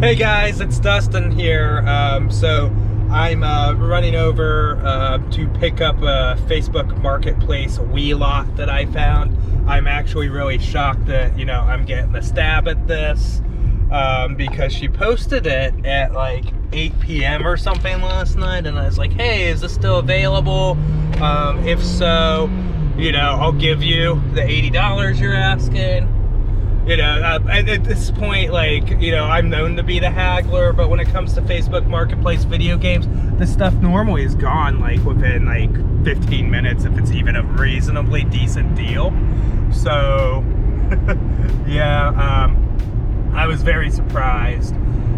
Hey guys, it's Dustin here. So I'm running over to pick up a Facebook Marketplace Wii lot that I found. I'm actually really shocked that, I'm getting a stab at this because she posted it at like 8 p.m. or something last night, and I was like, hey, is this still available? If so, I'll give you the $80 you're asking. At this point, I'm known to be the haggler, but when it comes to Facebook Marketplace video games, this stuff normally is gone, within, 15 minutes, if it's even a reasonably decent deal. So, yeah, I was very surprised.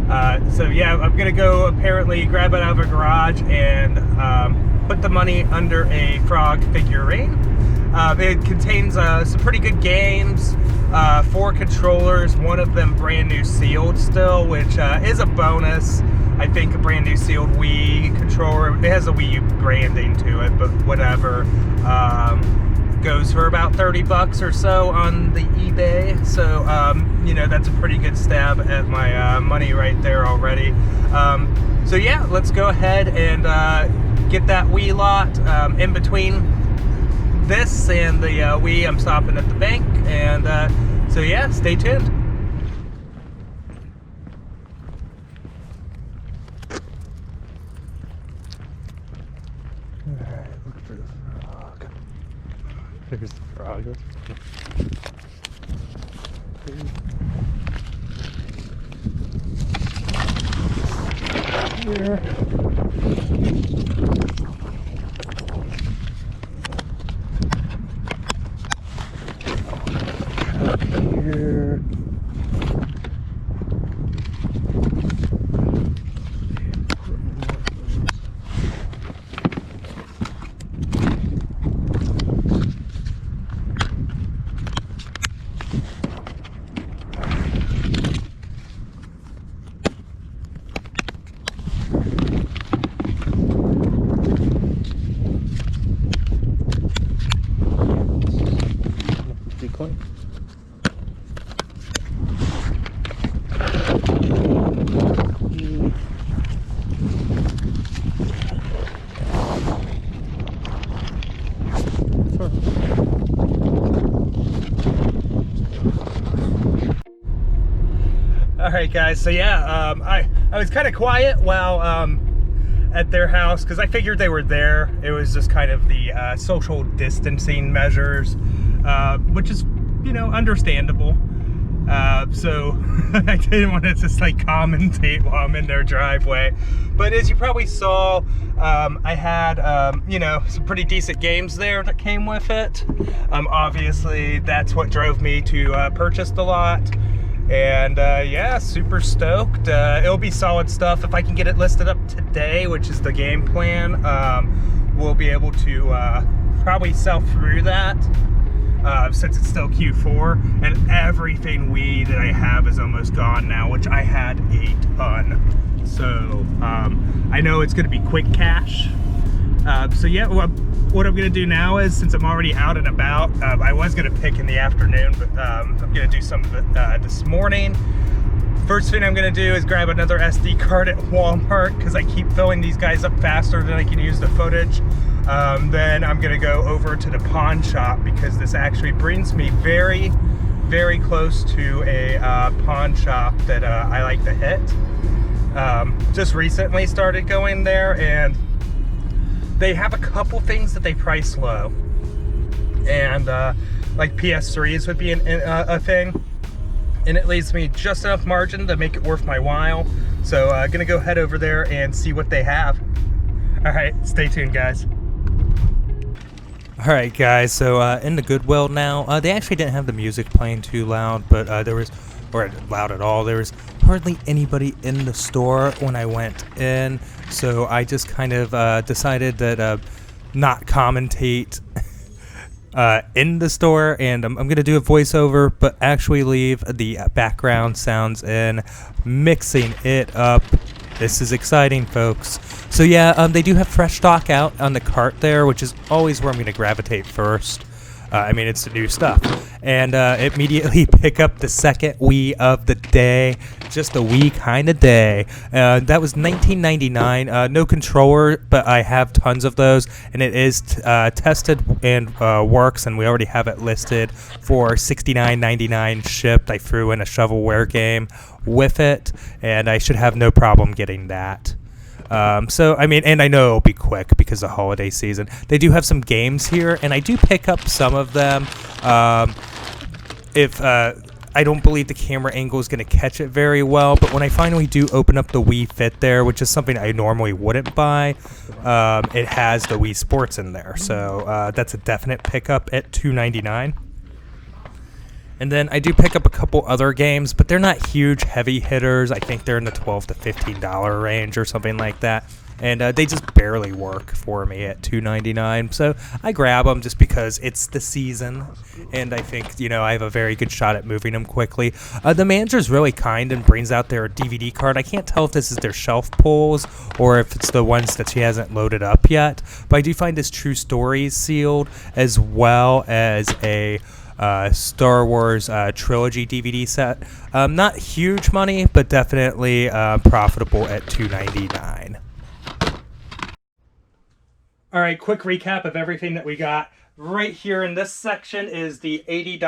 I'm gonna go apparently grab it out of a garage and put the money under a frog figurine. It contains some pretty good games, 4 controllers, one of them brand new sealed still, which is a bonus. I think a brand new sealed Wii controller, it has a Wii U branding to it, but whatever. Goes for about 30 bucks or so on the eBay, so that's a pretty good stab at my money right there already. So yeah, let's go ahead and get that Wii lot. In between this and the Wii, I'm stopping at the bank, and so yeah, stay tuned. Alright, look for the frog. There's the frog. Here. Here. Decoy. Alright guys, so yeah, I was kind of quiet while at their house because I figured they were there. It was just kind of the social distancing measures, which is, understandable. So I didn't want to just commentate while I'm in their driveway. But as you probably saw, I had, some pretty decent games there that came with it. Obviously, that's what drove me to purchase the lot. And yeah, super stoked. It'll be solid stuff. If I can get it listed up today, which is the game plan, we'll be able to probably sell through that. Since it's still Q4, and everything Wii that I have is almost gone now, which I had a ton. So I know it's going to be quick cash. So yeah, what I'm going to do now is, since I'm already out and about, I was going to pick in the afternoon, but I'm going to do some of it this morning. First thing I'm going to do is grab another SD card at Walmart, because I keep filling these guys up faster than I can use the footage. Then I'm going to go over to the pawn shop, because this actually brings me very, very close to a pawn shop that I like to hit. Just recently started going there, and they have a couple things that they price low. And like PS3s would be a thing. And it leaves me just enough margin to make it worth my while. So I'm going to go head over there and see what they have. Alright, stay tuned, guys. Alright guys, so in the Goodwill now, they actually didn't have the music playing too loud, but or loud at all, there was hardly anybody in the store when I went in, so I just kind of decided that not commentate in the store, and I'm going to do a voiceover, but actually leave the background sounds in, mixing it up. This is exciting, folks. So yeah, they do have fresh stock out on the cart there, which is always where I'm going to gravitate first. I mean, it's the new stuff. And immediately pick up the second Wii of the day, just a Wii kind of day. That was $19.99. No controller, but I have tons of those, and it is tested and works, and we already have it listed for $69.99 shipped. I threw in a shovelware game with it, and I should have no problem getting that. So, I mean, and I know it'll be quick because of the holiday season. They do have some games here, and I do pick up some of them. If I don't believe the camera angle is going to catch it very well, but when I finally do open up the Wii Fit there, which is something I normally wouldn't buy, it has the Wii Sports in there. So that's a definite pickup at $2.99. And then I do pick up a couple other games, but they're not huge heavy hitters. I think they're in the $12 to $15 range or something like that. And they just barely work for me at $2.99. So I grab them just because it's the season. And I think, I have a very good shot at moving them quickly. The manager's really kind and brings out their DVD card. I can't tell if this is their shelf pulls or if it's the ones that she hasn't loaded up yet. But I do find this True Stories sealed, as well as a Star Wars trilogy DVD set. Not huge money, but definitely profitable at $2.99. All right, quick recap of everything that we got. Right here in this section is the $80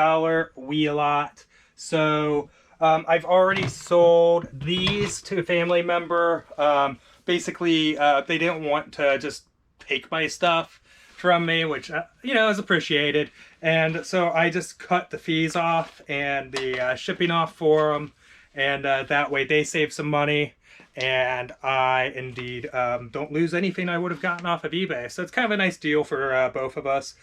Wii lot. So I've already sold these to a family member. Basically, they didn't want to just take my stuff from me, which, is appreciated. And so I just cut the fees off and the shipping off for them. And that way they save some money. And I indeed don't lose anything I would have gotten off of eBay. So it's kind of a nice deal for both of us.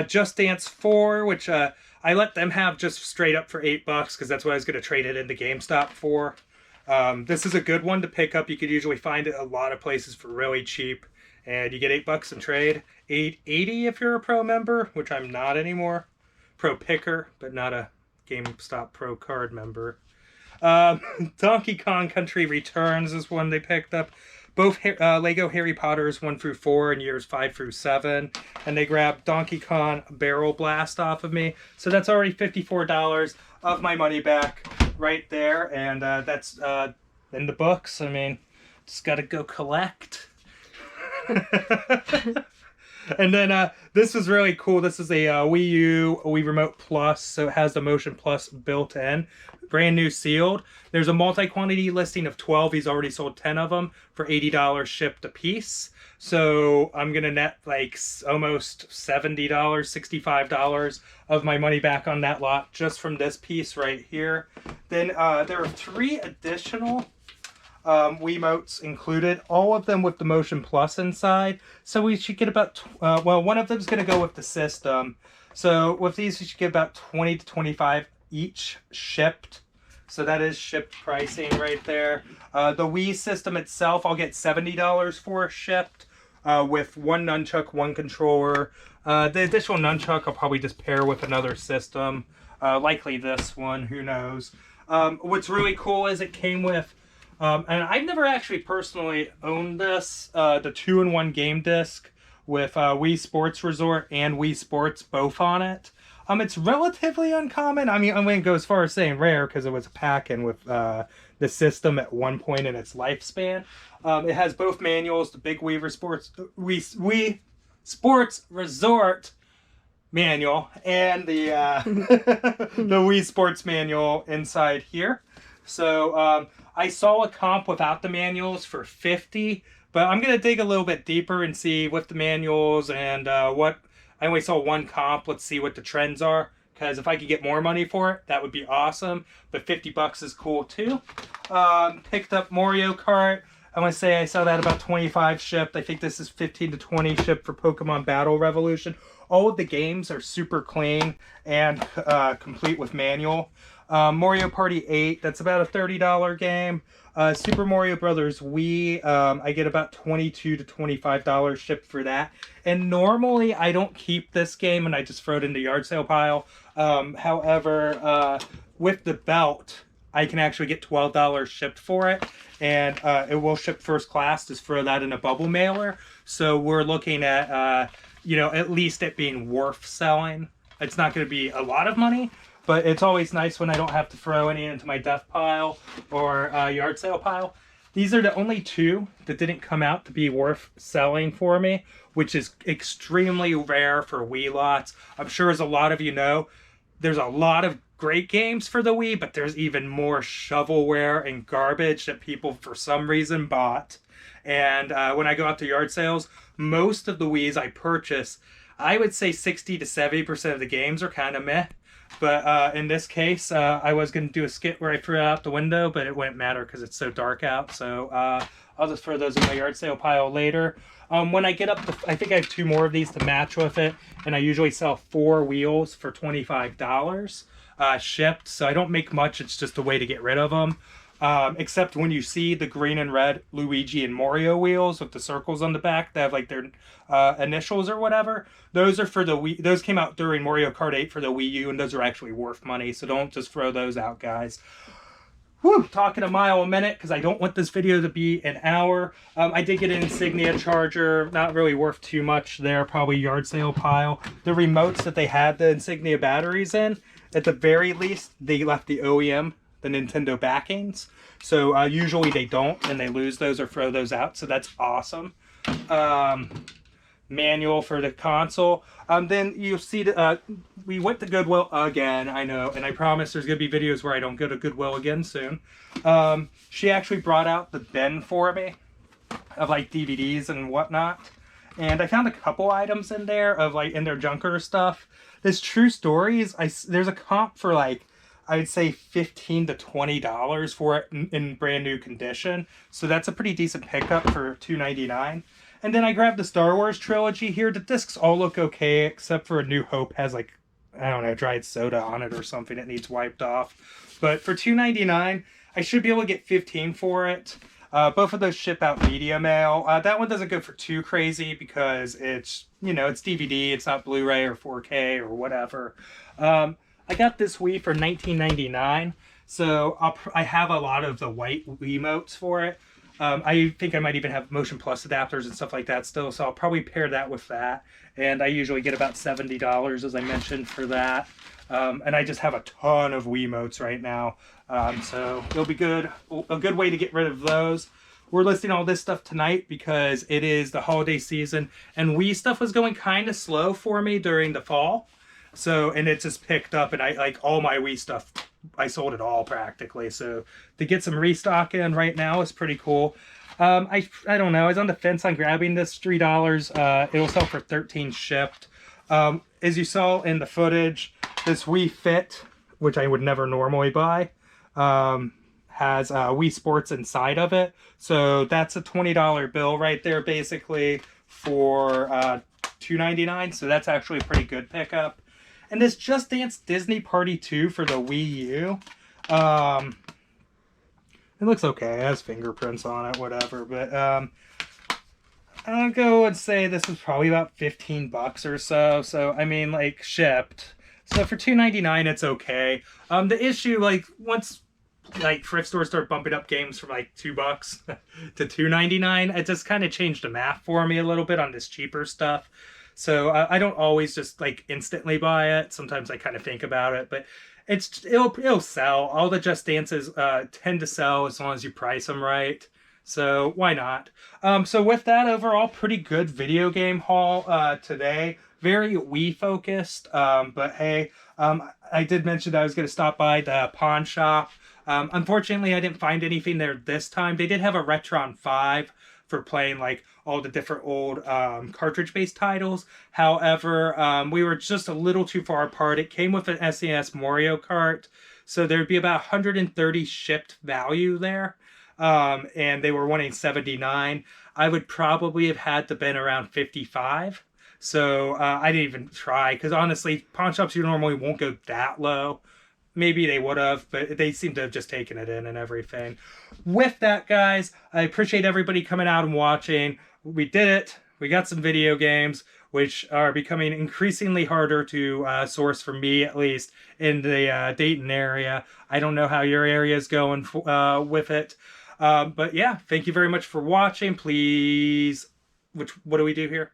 Just Dance 4, which I let them have just straight up for $8 because that's what I was going to trade it into GameStop for. This is a good one to pick up. You could usually find it a lot of places for really cheap. And you get $8 in trade. $8.80 if you're a Pro member, which I'm not anymore. Pro Picker, but not a GameStop Pro Card member. Donkey Kong Country Returns is one they picked up. Both Lego Harry Potters 1 through 4 and years 5 through 7. And they grabbed Donkey Kong Barrel Blast off of me. So that's already $54 of my money back right there. And that's in the books. I mean, just got to go collect. And then this was really cool. This is a Wii U Wii Remote Plus, so it has the Motion Plus built in. Brand new sealed. There's a multi-quantity listing of 12. He's already sold 10 of them for $80 shipped a piece. So I'm going to net like almost $70, $65 of my money back on that lot just from this piece right here. Then there are 3 additional Wiimotes included, all of them with the Motion Plus inside. So we should get about, one of them is going to go with the system. So with these, we should get about 20 to 25 each shipped. So that is shipped pricing right there. The Wii system itself, I'll get $70 for shipped with 1 nunchuck, 1 controller. The additional nunchuck I'll probably just pair with another system. Likely this one, who knows. What's really cool is it came with and I've never actually personally owned this, the 2-in-1 game disc with Wii Sports Resort and Wii Sports both on it. It's relatively uncommon. I mean, I'm going to go as far as saying rare because it was a pack-in with the system at one point in its lifespan. It has both manuals, the big Wii Sports Resort manual and the the Wii Sports manual inside here. So I saw a comp without the manuals for $50, but I'm going to dig a little bit deeper and see with the manuals and what. I only saw 1 comp. Let's see what the trends are, because if I could get more money for it, that would be awesome. But $50 is cool too. Picked up Mario Kart. I want to say I saw that about 25 shipped. I think this is 15 to 20 shipped for Pokemon Battle Revolution. All of the games are super clean and complete with manual. Mario Party 8, that's about a $30 game. Super Mario Brothers Wii, I get about $22 to $25 shipped for that. And normally I don't keep this game and I just throw it in the yard sale pile. However, with the belt, I can actually get $12 shipped for it. And it will ship first class. Just throw that in a bubble mailer. So we're looking at, at least it being worth selling It's not going to be a lot of money, but it's always nice when I don't have to throw any into my death pile or yard sale pile. These are the only two that didn't come out to be worth selling for me, which is extremely rare for Wii lots. I'm sure, as a lot of you know, there's a lot of great games for the Wii, but there's even more shovelware and garbage that people for some reason bought. And when I go out to yard sales, most of the Wiis I purchase, I would say 60 to 70% of the games are kind of meh. But in this case, I was going to do a skit where I threw it out the window, but it wouldn't matter because it's so dark out. So I'll just throw those in my yard sale pile later. When I get up to, I think I have 2 more of these to match with it, and I usually sell 4 wheels for $25 shipped. So I don't make much. It's just a way to get rid of them. Except when you see the green and red Luigi and Mario wheels with the circles on the back that have like their initials or whatever. Those are for the Wii. Those came out during Mario Kart 8 for the Wii U, and those are actually worth money. So don't just throw those out, guys. Whew, talking a mile a minute because I don't want this video to be an hour. I did get an Insignia charger, not really worth too much there, probably yard sale pile. The remotes that they had the Insignia batteries in, at the very least, they left the OEM, the Nintendo backings. So usually they don't, and they lose those or throw those out. So that's awesome. Manual for the console. Then you'll see we went to Goodwill again, I know, and I promise there's gonna be videos where I don't go to Goodwill again soon. She actually brought out the bin for me of like DVDs and whatnot, and I found a couple items in there of like in their junker stuff. This True Stories, there's a comp for like, I'd say $15 to $20 for it in brand new condition. So that's a pretty decent pickup for $2.99. And then I grabbed the Star Wars trilogy here. The discs all look okay, except for A New Hope has like, I don't know, dried soda on it or something that needs wiped off. But for $2.99, I should be able to get 15 for it. Both of those ship out media mail. That one doesn't go for too crazy because it's, you know, it's DVD. It's not Blu-ray or 4K or whatever. I got this Wii for $19.99, so I have a lot of the white Wiimotes for it. I think I might even have Motion Plus adapters and stuff like that still, so I'll probably pair that with that. And I usually get about $70, as I mentioned, for that. And I just have a ton of Wiimotes right now, so it'll be good. A good way to get rid of those. We're listing all this stuff tonight because it is the holiday season, and Wii stuff was going kind of slow for me during the fall. So, and it just picked up, and I like all my Wii stuff, I sold it all practically. So to get some restock in right now is pretty cool. I don't know. I was on the fence on grabbing this $3. It'll sell for $13 shipped. As you saw in the footage, this Wii Fit, which I would never normally buy, has Wii Sports inside of it. So that's a $20 bill right there, basically, for $2.99. So that's actually a pretty good pickup. And this Just Dance Disney Party 2 for the Wii U. It looks okay. It has fingerprints on it, whatever. But I'll go and say this is probably about 15 bucks or so. So, I mean, like, shipped. So for $2.99, it's okay. The issue, like, once like thrift stores start bumping up games from like $2 to $2.99, it just kind of changed the math for me a little bit on this cheaper stuff. So I don't always just like instantly buy it. Sometimes I kind of think about it, but it'll sell. All the Just Dances tend to sell as long as you price them right. So why not? So with that, overall, pretty good video game haul today. Very Wii focused, but hey, I did mention that I was going to stop by the pawn shop. Unfortunately, I didn't find anything there this time. They did have a Retron 5 for playing like all the different old cartridge-based titles. However, we were just a little too far apart. It came with an SNES Mario Kart, so there'd be about 130 shipped value there, and they were wanting 79. I would probably have had to been around 55. So I didn't even try, because honestly, pawn shops you normally won't go that low. Maybe they would have, but they seem to have just taken it in and everything. With that, guys, I appreciate everybody coming out and watching. We did it. We got some video games, which are becoming increasingly harder to source for me, at least, in the Dayton area. I don't know how your area is going with it. But yeah, thank you very much for watching. Please, what do we do here?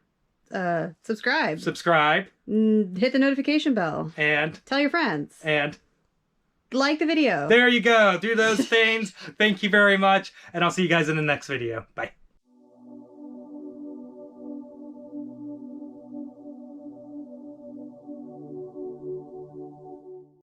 subscribe. Subscribe. Hit the notification bell. And. Tell your friends. And. Like the video. There you go. Do those things. Thank you very much. And I'll see you guys in the next video. Bye.